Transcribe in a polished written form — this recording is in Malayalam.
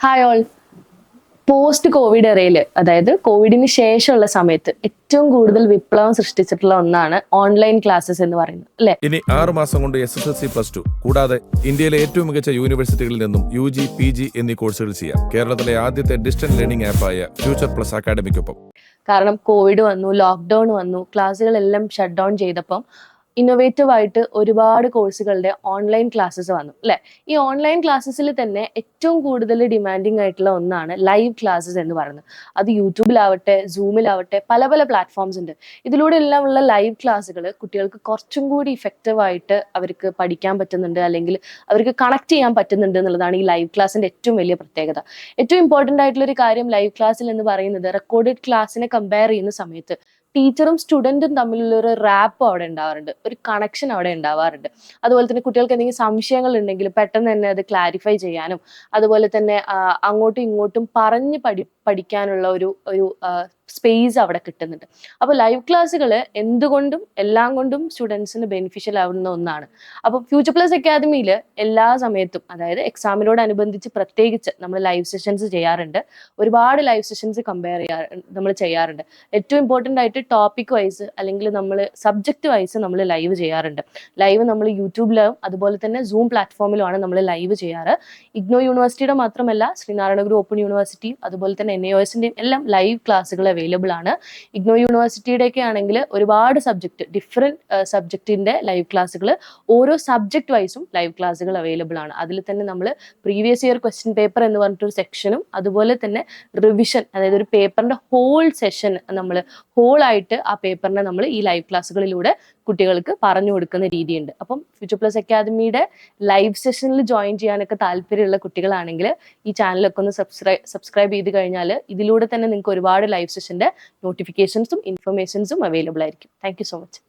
Hi all. പോസ്റ്റ് കോവിഡ് എറയിൽ, അതായത് കോവിഡിന് ശേഷമുള്ള സമയത്ത് ഏറ്റവും കൂടുതൽ വിപ്ലവം സൃഷ്ടിച്ചിട്ടുള്ള ഒന്നാണ് ഓൺലൈൻ ക്ലാസ്സസ് എന്ന് പറയുന്നത്, അല്ലെ? ഇനി 6 മാസം കൊണ്ട് SSLC +2 കൂടാതെ ഇന്ത്യയിലെ ഏറ്റവും മികച്ച യൂണിവേഴ്സിറ്റികളിൽ നിന്നും UG PG എന്നീ കോഴ്സുകൾ ചെയ്യാം. കേരളത്തിലെ ആദ്യത്തെ ഡിസ്റ്റൻസ് ലേണിംഗ് ആപ്പായ ഫ്യൂച്ചർ പ്ലസ് അക്കാഡമിക്കൊപ്പം. കാരണം കോവിഡ് വന്നു, ലോക്ക്ഡൌൺ വന്നു, ക്ലാസ്സുകളെല്ലാം ഷട്ട് ഡൗൺ ചെയ്തപ്പം ഇന്നോവേറ്റീവ് ആയിട്ട് ഒരുപാട് കോഴ്സുകളുടെ ഓൺലൈൻ ക്ലാസ്സസ് വന്നു, അല്ലെ? ഈ ഓൺലൈൻ ക്ലാസ്സസിൽ തന്നെ ഏറ്റവും കൂടുതൽ ഡിമാൻഡിങ് ആയിട്ടുള്ള ഒന്നാണ് ലൈവ് ക്ലാസ്സസ് എന്ന് പറയുന്നത്. അത് യൂട്യൂബിലാവട്ടെ, സൂമിലാവട്ടെ, പല പല പ്ലാറ്റ്ഫോംസ് ഉണ്ട്. ഇതിലൂടെ എല്ലാം ഉള്ള ലൈവ് ക്ലാസ്സുകൾ കുട്ടികൾക്ക് കുറച്ചും കൂടി ഇഫക്റ്റീവ് ആയിട്ട് അവർക്ക് പഠിക്കാൻ പറ്റുന്നുണ്ട്, അല്ലെങ്കിൽ അവർക്ക് കണക്ട് ചെയ്യാൻ പറ്റുന്നുണ്ട് എന്നുള്ളതാണ് ഈ ലൈവ് ക്ലാസ്സിന്റെ ഏറ്റവും വലിയ പ്രത്യേകത. ഏറ്റവും ഇമ്പോർട്ടന്റ് ആയിട്ടുള്ള ഒരു കാര്യം ലൈവ് ക്ലാസ്സിൽ എന്ന് പറയുന്നത്, റെക്കോർഡഡ് ക്ലാസ്സിനെ കമ്പയർ ചെയ്യുന്ന സമയത്ത് ടീച്ചറും സ്റ്റുഡൻറ്റും തമ്മിലുള്ള ഒരു റാപ്പ് അവിടെ ഉണ്ടാവാറുണ്ട്, ഒരു കണക്ഷൻ അവിടെ ഉണ്ടാവാറുണ്ട്. അതുപോലെ തന്നെ കുട്ടികൾക്ക് എന്തെങ്കിലും സംശയങ്ങൾ ഉണ്ടെങ്കിൽ പെട്ടെന്ന് തന്നെ അത് ക്ലാരിഫൈ ചെയ്യാനും, അതുപോലെ തന്നെ അങ്ങോട്ടും ഇങ്ങോട്ടും പറഞ്ഞ് പഠിക്കാനുള്ള ഒരു ഒരു സ്പേസ് അവിടെ കിട്ടുന്നുണ്ട്. അപ്പോൾ ലൈവ് ക്ലാസ്സുകൾ എന്തുകൊണ്ടും എല്ലാം കൊണ്ടും സ്റ്റുഡൻസിന് ബെനിഫിഷ്യൽ ആവുന്ന ഒന്നാണ്. അപ്പോൾ ഫ്യൂച്ചർ പ്ലസ് അക്കാദമിയിൽ എല്ലാ സമയത്തും, അതായത് എക്സാമിനോടനുബന്ധിച്ച് പ്രത്യേകിച്ച് നമ്മൾ ലൈവ് സെഷൻസ് ചെയ്യാറുണ്ട്. ഒരുപാട് ലൈവ് സെഷൻസ് നമ്മൾ ചെയ്യാറുണ്ട്. ഏറ്റവും ഇമ്പോർട്ടൻ്റ് ആയിട്ട് ടോപ്പിക് വൈസ് അല്ലെങ്കിൽ നമ്മൾ സബ്ജക്റ്റ് വൈസ് നമ്മൾ ലൈവ് ചെയ്യാറുണ്ട്. ലൈവ് നമ്മൾ യൂട്യൂബിലും അതുപോലെ തന്നെ സൂം പ്ലാറ്റ്ഫോമിലുമാണ് നമ്മൾ ലൈവ് ചെയ്യാറ്. ഇഗ്നോ യൂണിവേഴ്സിറ്റിയുടെ മാത്രമല്ല, ശ്രീനാരായണ ഗുരു ഓപ്പൺ യൂണിവേഴ്സിറ്റിയും അതുപോലെ തന്നെ NIOSന്റെയും എല്ലാം ലൈവ് ക്ലാസ്സുകൾ അവൈലബിൾ ആണ്. ഇഗ്നോ യൂണിവേഴ്സിറ്റിയുടെ ഒക്കെ ആണെങ്കിൽ ഒരുപാട് ഡിഫറെന്റ് സബ്ജക്റ്റിന്റെ ലൈവ് ക്ലാസ്സുകൾ, ഓരോ സബ്ജക്ട് വൈസും ലൈവ് ക്ലാസ്സുകൾ അവൈലബിൾ ആണ്. അതിൽ തന്നെ നമ്മൾ പ്രീവിയസ് ഇയർ ക്വസ്റ്റ്യൻ പേപ്പർ എന്ന് പറഞ്ഞിട്ടൊരു സെക്ഷനും, അതുപോലെ തന്നെ റിവിഷൻ, അതായത് ഒരു പേപ്പറിന്റെ ഹോൾ സെഷൻ നമ്മൾ ആയിട്ട് ആ പേപ്പറിനെ നമ്മൾ ഈ ലൈവ് ക്ലാസ്സുകളിലൂടെ കുട്ടികൾക്ക് പറഞ്ഞു കൊടുക്കുന്ന രീതിയുണ്ട്. അപ്പം ഫ്യൂച്ചർ പ്ലസ് അക്കാദമിയുടെ ലൈവ് സെഷനിൽ ജോയിൻ ചെയ്യാനൊക്കെ താല്പര്യമുള്ള കുട്ടികളാണെങ്കിൽ ഈ ചാനലൊക്കെ ഒന്ന് സബ്സ്ക്രൈബ് ചെയ്ത് കഴിഞ്ഞാൽ ഇതിലൂടെ തന്നെ നിങ്ങൾക്ക് ഒരുപാട് ലൈവ് സെഷന്റെ നോട്ടിഫിക്കേഷൻസും ഇൻഫർമേഷൻസും അവൈലബിൾ ആയിരിക്കും. Thank you so much.